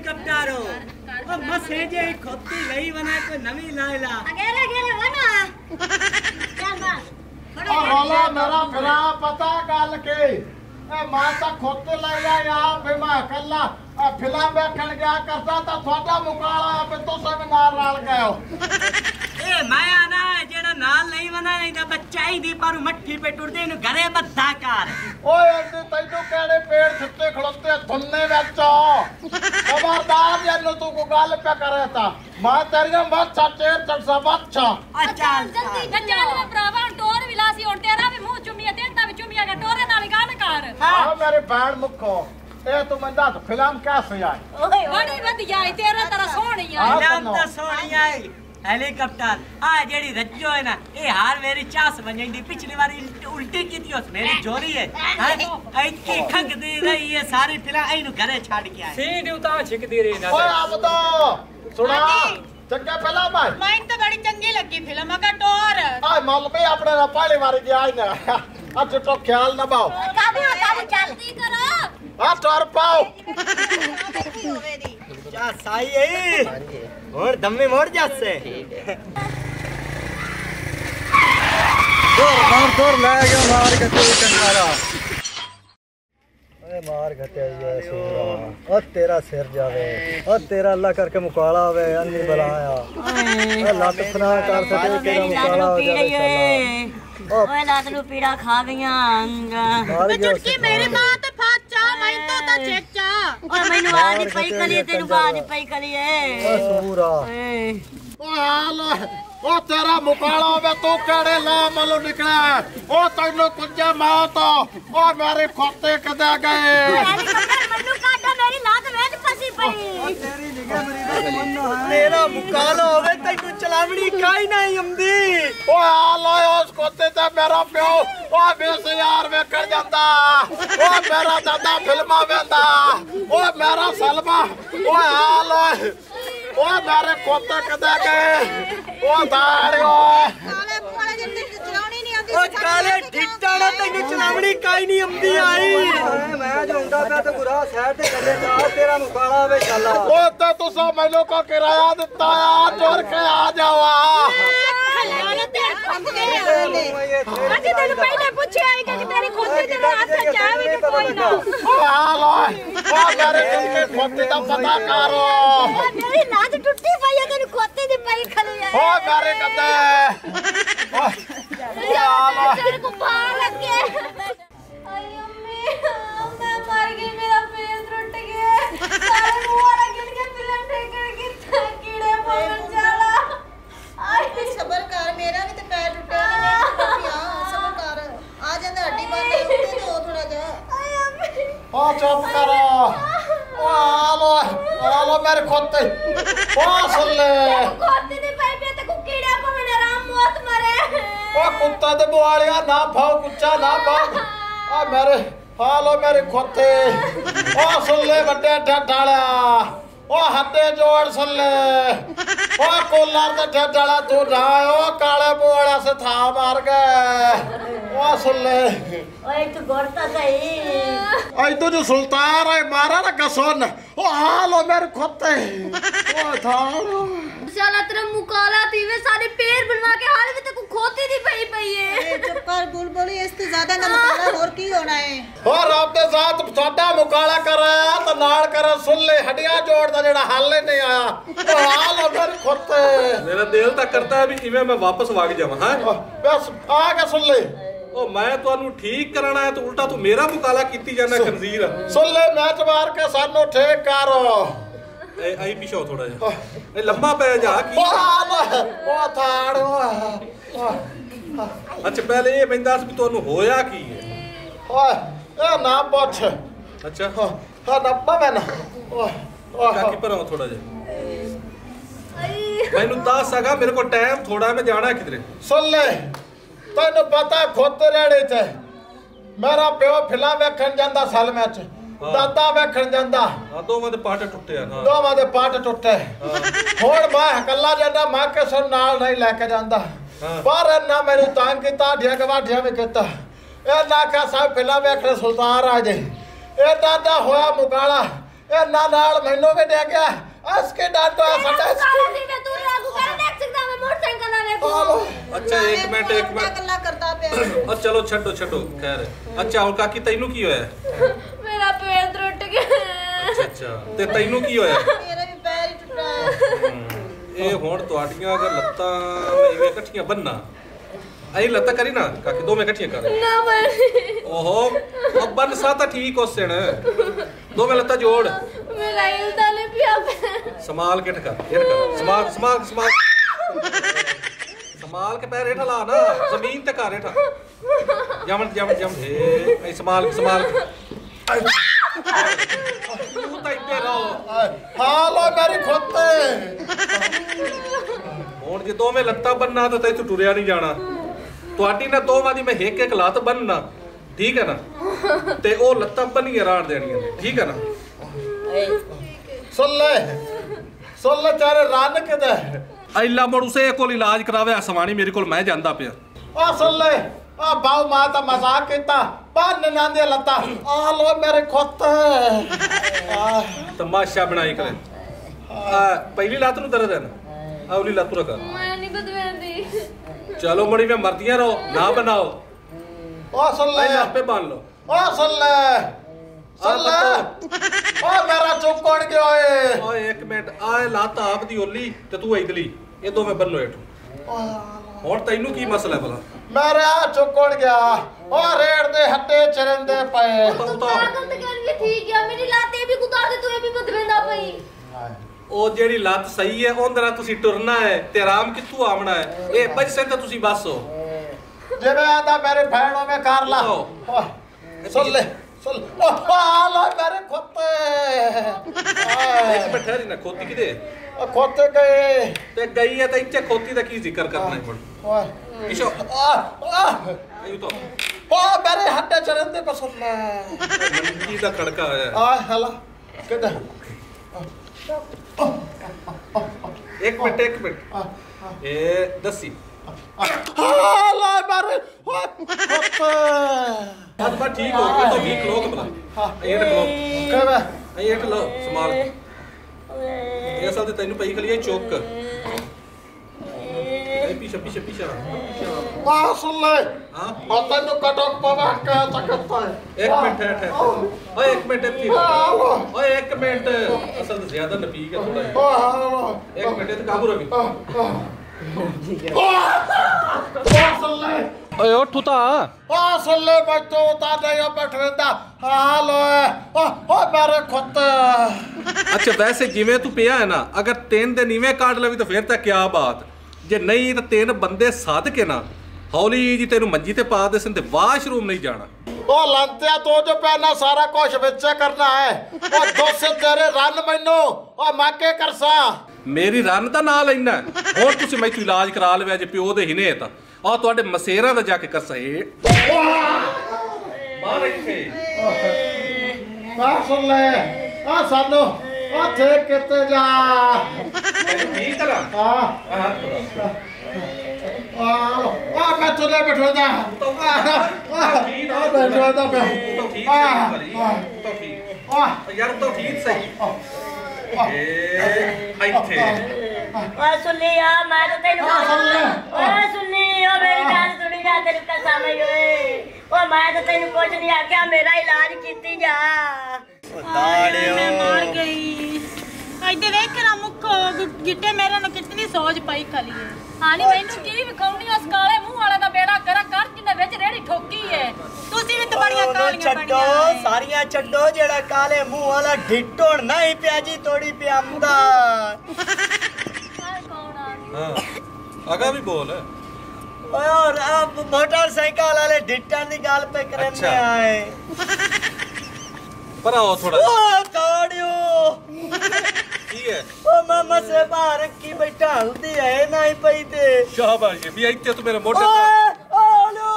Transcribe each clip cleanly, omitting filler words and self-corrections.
Helicopter हो ओ मसे जे खोती गई बना कोई नवी लाइला अगेरे अगेरे बना क्या बात ओ रोला मेरा भरा पता गल के ए मां ता खोते लाइला या फे मैं कल्ला फिल्म देखण गया करता ता थोड़ा मुकाला पे तो सब नाल गए हो ए मैं आना जेड़ा नाल नहीं बना नहीं ता बच्चा ही दी पर मट्ठी पे टुरदे नु घरे बद्धा कर ओए अंदे तैनू केड़े पेड़ छिट्टे खड़ोते धुन्ने विच खबरदार जन्नू तू को गल पे करे ता मां तेरी मत सच्चे चढ़सा बच्चा अच्छा जल्दी चल मैं भरावा टोर विलासी हुन तेरा भी मुंह चुमिया तेरा भी चुमिया के टोरे नाल गल कर हां मेरे भैन मुखो ए तू मैं दस फिल्म कैसे आई ओए बड़ी बढ़िया है तेरा तरह सोहनी है फिल्म तो सोहनी आई हेलीकॉप्टर आ जेडी रज्जो है ना ए हार मेरी चास बनेंदी पिछली बार उल्टी की थी उस मेरी जोरी है आई की खंग दे रही है सारी फिल्म आई नु घरे छाड़ के आए सीन उता छिक दे रही ना ओए अब तो सुना चंगा पहला भाई मैं तो बड़ी चंगी लगी फिल्म का टोर आ मल में अपने ना पहली बार जी आई ना अच्छा तो ख्याल ना बाओ काबू जल्दी करो आ टोर पाओ क्या साई है और दम में मोड़ जा से दूर ले गया मार के तू कंगारा अरे मार घटे ये सूरा ओ तेरा सिर जावे ओ तेरा अल्लाह करके मुकाला वे अन्नी बलाया ओ लात फना कर सके तेरा मुकाला हो जावे इंशाल्लाह ओए लात नु पीड़ा खा गया मार गया चुटकी मेरी मां तो फाचा मैं तो चेचा और मैनू आदी पई कली तेनू आदी पई कली ओ सूरा ओ हाल ओ तेरा मुकाला वे तू केड़े ला मलो निकला ओ तैनू कुंजा मौत ओ मेरे खोते कदा गए मन्नू काटा मेरी लात वेच फसी पई तेरी निगाह मरीदा मन्नो है तेरा मुकाला होवे तैनू चलावणी काई नहीं आंदी ओ हाल उस खोते ते मेरा प्यो ओ 20000 वेखण जांदा ओ मेरा दादा फिल्मां वेंदा ओ मेरा सलमा ओ हाल ओ मेरे खोते कदा गए ओ दाड़ियो काले काले जिंदगी चलावनी नहीं आंदी ओ काले ढिट्टा ना तैनू चलावणी काई नहीं आंदी आई मैं जो हुंदा पे तो गुरा साइड ते गले जा तेरा मुकाला वे चला ओ तो तुसा मैनू को किराया दिता आ चोर के आ जावा खलाने ते खंदे अजी तेन पहले पूछे आई कि तेरी खोती तेरे हाथ से जावे कि कोई ना ओ हाल ओ मेरे दिल के खोते दा पता करो मेरी लात टूटी पई है तेरी खोती दी पई खली है ओ मेरे कदे ओ तेरे को भार लग गया आई अम्मी मैं मर गई मेरा पैर टूट गया सारे मुंह वाला गिर के फिल्म ठेकर के कीड़े पकड़ जाला आई सबर कर मेरा भी तो पैर टूटा नहीं हां सबर कर आ जांदा हड्डी बंद होते तो थोड़ा जा आई अम्मी ओ चुप करो ओ आलो मेरे खोते ओ सुन ले खोती दी पई पे ते को कीड़े पकड़ राम मौत मरे ओ कुत्ता दे बुआलिया ना भाव कुच्चा ना भाव ओ मेरे हालो मेरे खोते ओ सुन ले बड्डे ढाला ओ हत्ते जोड़ सुन ले ओ कोलार ते ढाला तू ना ओ काले बुआलिया से था मार गए ओ सुन ले ओए तू गोरता सही आई तो जो सुल्तान है मारा ना कसोन ओ हालो मेरे खोते ओ थाड़ो साला तेरा मुकाला थी वे सारे पैर बनवा के हाल में तेको खोती दी पई है चुप कर बुलबुली इससे ज्यादा ना मुकाला और की होना है और आपके साथ साडा मुकाला कराया तो नाल कर सुन ले हड्डियां जोड़ दा जेड़ा हल नहीं आया ओ हाल मेरे खोते मेरा दिल ਤਾਂ ਕਰਦਾ ਹੈ ਵੀ ਕਿਵੇਂ ਮੈਂ ਵਾਪਸ ਵਗ ਜਾਵਾਂ ਹਾਂ बस आ के सुन ले ਉਹ ਮੈਂ ਤੁਹਾਨੂੰ ਠੀਕ ਕਰਨਾ ਹੈ ਤੇ ਉਲਟਾ ਤੂੰ ਮੇਰਾ ਮੁਕਾਲਾ ਕੀਤੀ ਜਾਂਦਾ ਖੰਜ਼ੀਰ सुन ले मैच मार के सानू ठीक कर ਇਹ ਆਈ ਪਿਛੋ ਥੋੜਾ ਜਿਹਾ ਇਹ ਲੰਮਾ ਪੈ ਜਾ ਕੀ ओ हाल ओ थाड़ो ਅੱਛਾ ਪਹਿਲੇ ਇਹ ਪੈਂਦਾ ਸੀ ਵੀ ਤੁਹਾਨੂੰ ਹੋਇਆ ਕੀ ਹੈ ओए ए ना पूछ ਅੱਛਾ हां नब्बा मैं ना ओ ਕਾਕੀ ਭਰਾਓ ਥੋੜਾ ਜਿਹਾ ਮੈਨੂੰ ਦੱਸ ਸਗਾ ਮੇਰੇ ਕੋਲ ਟਾਈਮ ਥੋੜਾ ਮੈਂ ਜਾਣਾ ਕਿਧਰੇ सुन ले तेन पता खुद रेड़े च मेरा प्यो फिल्म वेखण जांदा साल मैच दादा वेखण जांदा ਆ ਦੋਵਾਂ ਦੇ ਪਾਟੇ ਟੁੱਟੇ ਆ ਹਾਂ दोवां दे पाट टुटे हुण मैं कल्ला जांदा मैं किसे नाल नहीं लेके जांदा पर ना मेनू तंग कीता ढिया गवाढिया भी कीता ए ना का सब फिल्म वेखण सुल्तान राजे ए दादा होया मुकाला ਇਹਨਾਂ ਨਾਲ ਮੈਨੂੰ ਵੀ ਡਿਆ ਗਿਆ इसके डांटो साडा काला दी मैं तू लागू कर देख सकदा मैं मोटरसाइकिल वाले को अच्छा एक मिनट ਗੱਲਾਂ ਕਰਦਾ ਪਿਆ और चलो छड्डो छड्डो खैर अच्छा हुण काकी तैनू की होया मेरा पैर टूट गया अच्छा ते तैनू की होया ਮੇਰਾ ਵੀ ਪੈਰ ਹੀ ਟੁੱਟਾ ਇਹ ਹੁਣ ਤੁਹਾਡੀਆਂ ਅਗਰ ਲੱਤਾਂ ਇਵੇਂ ਇਕੱਠੀਆਂ ਬੰਨਾ ਐਂ ਲੱਤਾਂ ਕਰੀ ਨਾ ਕਾਕੀ ਦੋਵੇਂ ਇਕੱਠੀਆਂ ਕਰ ना मैं ओहो अब बन सा तो ठीक हो सेण दो में लत्ता जोड़ मेरा हिलता नहीं पिया संभाल के ठका हेठ कर संभाल संभाल संभाल संभाल के पैर हेठ ला ना जमीन ते कर हेठ जमन जमन जम हे ऐ संभाल संभाल तू तो इत्ते रहो हालो मेरी खोते ਹੁਣ ਜੇ ਦੋਵੇਂ ਲੱਤਾਂ ਬੰਨਾ ਤਾਂ ਤੈਨੂੰ ਟੁਰਿਆ ਨਹੀਂ ਜਾਣਾ ਤੁਹਾਡੀ ਨਾ ਦੋਵਾਂ ਦੀ ਮੈਂ ਇੱਕ ਇੱਕ ਲੱਤ ਬੰਨਣਾ ਠੀਕ ਹੈ ਨਾ ਤੇ ਉਹ ਲੱਤਾਂ ਬੰਨੀਆਂ ਰਾੜ ਦੇਣੀਆਂ ਠੀਕ ਹੈ ਨਾ सुन ले तेरे रन किधर ਐਲਾ ਮੜ ਉਸੇ ਕੋਲ ਇਲਾਜ ਕਰਾਵੇ ਸਵਾਣੀ ਮੇਰੇ ਕੋਲ ਮੈਂ ਜਾਂਦਾ ਪਿਆ आ सुन ले आ बाऊ मां ता मजाक कीता बन ना दे लता आ लो मेरे खोते ਤਮਾਸ਼ਾ ਬਣਾਈ ਕਰੇ ਪਹਿਲੀ ਲੱਤ ਨੂੰ ਦਰਦ ਹੈ ਨਾ ਅਗਲੀ ਲੱਤ ਨੂੰ ਕਰ मैं नहीं बदवेंदी चलो मड़ी में मर्दियां रहो ना बनाओ ओ सुन ले पहले आपे बांध लो ओ सुन ले ओ मेरा चुप कौन गया ओए ओए एक मिनट आए लात आप दी ओली ते तू इधली ये दो में बन लो एठो और तैनू की मसला है भला मेरे आ चुप कौन गया ओ रेड़ दे हट्टे चरंदे पे पागल तो कर भी ठीक है मेरी लाते भी कुतार दे तू भी बदवेंदा पई ਉਹ ਜਿਹੜੀ ਲੱਤ ਸਹੀ ਹੈ ਉਹਦੇ ਨਾਲ ਤੁਸੀਂ ਟੁਰਨਾ ਹੈ ਤੇ ਆਰਾਮ ਕਿੱਥੋਂ ਆਵਣਾ ਹੈ ਇਹ ਬਜਸੇ ਤਾਂ ਤੁਸੀਂ ਬਸ ਹੋ ਜਿਵੇਂ ਆਂਦਾ ਮੇਰੇ ਭੈਣੋਂ ਮੈਂ ਕਰ ਲਾ ਸੁਣ ਲੈ ਸੁਣ ਓ ਹਾਲਾ ਮੇਰੇ ਖੋਤੇ ਇੱਕ ਬੈਠਾ ਰਹੀ ਨਾ ਖੋਤੀ ਕਿਦੇ ਖੋਤੇ ਗਏ ਤੇ ਗਈ ਹੈ ਤਾਂ ਇੱਥੇ ਖੋਤੀ ਦਾ ਕੀ ਜ਼ਿਕਰ ਕਰਨਾ ਹੈ ਹੁਣ ਓਏ ਕਿਸ਼ੋ ਆਯੂ ਤਾਂ ਓ ਮੇਰੇ ਹੱਟੇ ਚਰੰਦੇ ਪਸੰਦ ਮੰਕੀ ਦਾ ਖੜਕਾ ਆਇਆ ਆ ਹਲਾ ਕਿੱਧਰ एक मिनट ये दसी हाला मारे आज बात ठीक हो गया तो भी क्लोक बना ये क्लोक कहवे ये लो संभाल ये साथ तैनू पई खली चौक ए पीछे पीछे पीछे आ सुन ले हां और तैनू कटक पवा के तकता है एक मिनट है ओए एक मिनट ओए एक मिनट असल तो ज्यादा नपी के थोड़ा ओ हालो एक मिनट ते काबू रखी ओ सुन ले ओए उठ उता ओ सुन ले बच्चो ता दे बैठ रहंदा हालो ओ मेरे खोते अच्छा वैसे जिवें तू पिया है ना अगर 3 दिन इवें काट लवी तो फिर तो क्या बात जे नहीं तो 3 बंदे साध के ना हौली जी तेनू मंजी ते पा दे सन ते वाशरूम नहीं जाना ओ लंतिया तो जो पहना सारा कुछ विचे करना है ओ दोसे तेरे रन मैनू ओ माके करसा मेरी रन दा ना लेना हुण तुसी मैथों इलाज करा लवे जे प्यो दे हिने ता आ तुहाडे मसेरा दा जाके करसा मार इथे आ सुन ले आ सानू ओ थे किते जा ठीक करा हां हाथ आ मैं तुले बैठोदा तो ठीक बैठोदा पे तो ठीक तो ठीक यार तो ठीक सही ए इथे ओए सुन्नी आ मैं तो तेनु ओए सुन्नी ओ मेरी गल सुनी जा तेरे कसम ओए ओ मैं तो तेनु कुछ नहीं आख्या मेरा इलाज कीती जा ताड़ियो मैं मर गई इधर देख ना मुक्को गिट्टे मेरे नु कितनी सोच पाई खली है हानी मैनू की विखाउनी उस काले मुंह वाले दा बेड़ा कर जिन्ने विच रेड़ी ठोकी है तुसी भी तो बड़ियां कालियां छड्डो सारियां छड्डो जेड़ा काले मुंह वाला ढिट्टो नहीं प्याजी तोड़ी प्यामदा हां आगा भी बोल और अब मोटरसाइकिल वाले ढिट्टन दी गल पे करने आए पर आओ थोड़ा ओ ताड़ियो की है ओ मामा से बाहर की बैठा हल्दी है नहीं पई ते शाबाश भी इत्ते तो मेरे मोटे ओ लो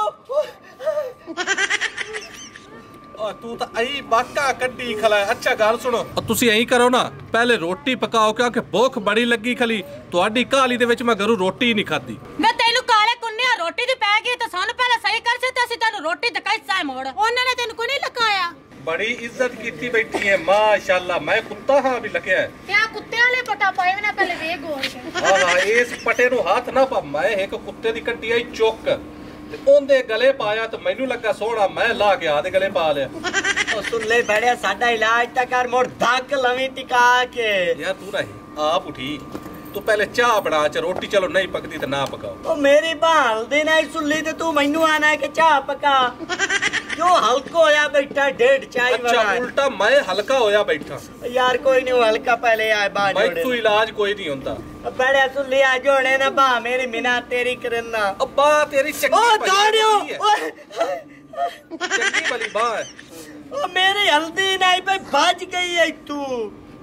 ओ तू तो आई बाका कड्डी खला अच्छा गल सुनो तुसी ऐं करो ना पहले रोटी पकाओ क्योंकि भूख बड़ी लगी खली ਤੁਹਾਡੀ ਕਾਲੀ ਦੇ ਵਿੱਚ ਮੈਂ ਗਰੂ ਰੋਟੀ ਨਹੀਂ ਖਾਦੀ मैं तेनु काले कुन्ने रोटी दी पै गई तो सन पहले सही कर से ते ਅਸੀਂ ਤੈਨੂੰ ਰੋਟੀ ਤੇ कैसा मोड़ ਉਹਨਾਂ ਨੇ ਤੈਨੂੰ ਕੋਈ ਨਹੀਂ ਲਕਾਇਆ बड़ी इज्जत की बैठी है माशाल्लाह। मैं कुत्ता हाँ भी लगे है क्या कुत्ते वाले पटा पाए ना पहले वे गोर के। हाँ इस पटे नु हाथ ना पा। मैं एक कुत्ते दी कट्टी आई चुक ते ओंदे गले पाया तो मैनू लगा सोहना, मैं ला के आदे गले पा लिया। ओ सुन ले बड़े साडा इलाज ता कर मोड़ धक लवी टिका के। यार तू रही आप उठी, तू पहले चाह बना च रोटी चलो नहीं पकदी तो ना पकाओ। ओ मेरी बाल दे ना सुल्ली ते तू मैनू आना है कि चाह पका। क्यों हल्को होया बैठा डेढ़ चाय अच्छा वाला। उल्टा मैं हल्का होया बैठा। यार कोई नहीं हल्का पहले आए बाहर भाई जोड़े। तू इलाज कोई नहीं होता। बड़े सुल्ली आ जोड़े ना बा मेरी मिना तेरी करना। अब्बा तेरी चंगी ओ भली दौड़ियो है। चंगी भली बाह है। ओ मेरी हल्दी नहीं पे भज गई है तू।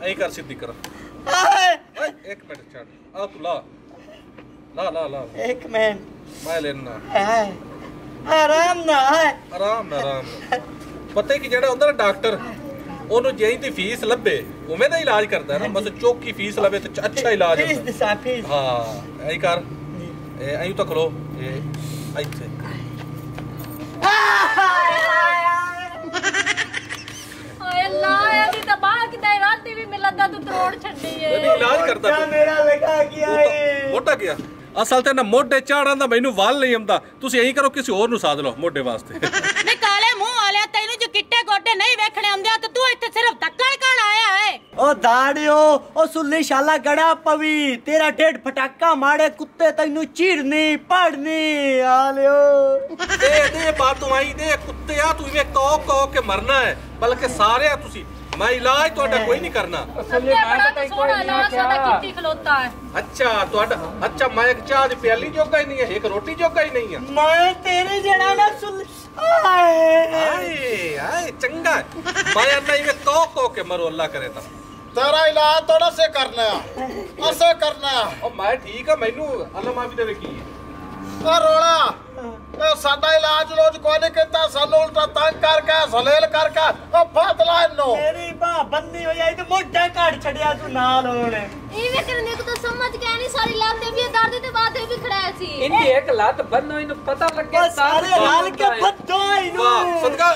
ऐ कर सीधी कर। एक मिनट छाड़ आ तू ला ला ला ला एक मिनट मैं लेना आराम ना है। आराम ना आराम ना। पता है कि जेड़ा ਹੁੰਦਾ ਨਾ ਡਾਕਟਰ ਉਹਨੂੰ ਜਿਹੀ ਦੀ ਫੀਸ ਲੱਭੇ ਉਵੇਂ ਦਾ ਇਲਾਜ ਕਰਦਾ ਹੈ ਨਾ। ਬਸ ਚੌਕੀ ਫੀਸ ਲਵੇ ਤਾਂ ਅੱਛਾ ਇਲਾਜ ਫੀਸ ਹੁੰਦਾ। ਦਿਸਾ ਫੀਸ। ਹਾਂ ਐਂ ਕਰ ਐਂ ਤਾਂ ਖਲੋ ਇਹ ਇੱਥੇ ਓਏ ਅੱਲਾ ਇਹਦੀ ਤਾਂ ਬਾਹ ਕਿਤੇ ਰਾਤੀ ਵੀ ਮਿਲਦਾ ਤੂੰ ਤਰੋੜ ਛੱਡੀ ਏ। ਇਹਨੂੰ ਇਲਾਜ ਕਰਦਾ क्या मेरा लगा किया है। ਮੋਢਾ ਗਿਆ ਅਸਲ ਤੇ ਨਾ ਮੋਢੇ ਚਾੜਾਂ ਦਾ ਮੈਨੂੰ ਵੱਲ ਨਹੀਂ ਆਉਂਦਾ। ਤੁਸੀਂ ਐਂ ਕਰੋ ਕਿਸੇ ਹੋਰ ਨੂੰ ਸਾਧ ਲਓ ਮੋਢੇ ਵਾਸਤੇ। ਨਹੀਂ ਕਾਲੇ ਮੂੰਹ ਵਾਲਿਆ ਤੈਨੂੰ ਜੋ ਕਿੱਟੇ ਗੋਡੇ ਨਹੀਂ ਵੇਖਣੇ ਆਉਂਦੇ ਤੇ ਤੂੰ ਇੱਥੇ ਸਿਰਫ ਧੱਕਣ ਕਾਣ ਆਇਆ ਹੈ। ओ दाड़ियो ओ सुल्ली शाला गड़ा पवी तेरा डेढ़ फटाका मारे कुत्ते तैनू चीरनी पड़नी आलियो। दे बात आई दे कुत्ते आ तू इवें कौ के मरना है बल्कि सारे आ तुसी। मैं इलाज ਤੁਹਾਡਾ ਕੋਈ ਨਹੀਂ ਕਰਨਾ। ਅੱਗੇ ਬੜਾ ਤਾਂ ਸੋਹਣਾ ਇਲਾਜ ਸਾਡਾ ਕਿੱਟੀ ਖਲੋਤਾ ਹੈ। ਅੱਛਾ ਤੁਹਾਡਾ ਅੱਛਾ ਮੈਂ ਇੱਕ ਚਾਹ ਦੀ ਪਿਆਲੀ ਜੋਗਾ ਹੀ ਨਹੀਂ ਹੈ ਇੱਕ ਰੋਟੀ ਜੋਗਾ ਹੀ ਨਹੀਂ ਹੈ। मैं तेरे जड़ा ना सुल्ली आए ਆਏ ਆਏ ਚੰਗਾ ਮੈਂ ਅੰਨਾ ਇਵੇਂ ਕੌ ਕੇ ਮਰੋ ਅੱਲਾ ਕਰੇ ਤਾਂ। तेरा इलाज थोड़ा से करना है, ऐसे करना है। ਉਹ ਮੈਂ ਠੀਕ ਆ ਮੈਨੂੰ ਅੱਲਾ ਮਾਫੀ ਦੇਵੇ ਕੀ ਹੈ। ओ रोला ए साडा इलाज लोज कोई नहीं करता। सानू उल्टा तंग करके सलेल करके ओ फातला इनो मेरी बाह बंदी हो जाई तो मोटा काट छड़िया तू नाल होने। इवे करने को तो समझ के नहीं सारी लाते भी दर्द ते बात भी खड़ा सी। इनकी एक लात बंद हो इनको पता लग गया ओ सारे हाल के फद्दो इनु। ਵਾਹ ਸਦਕਾ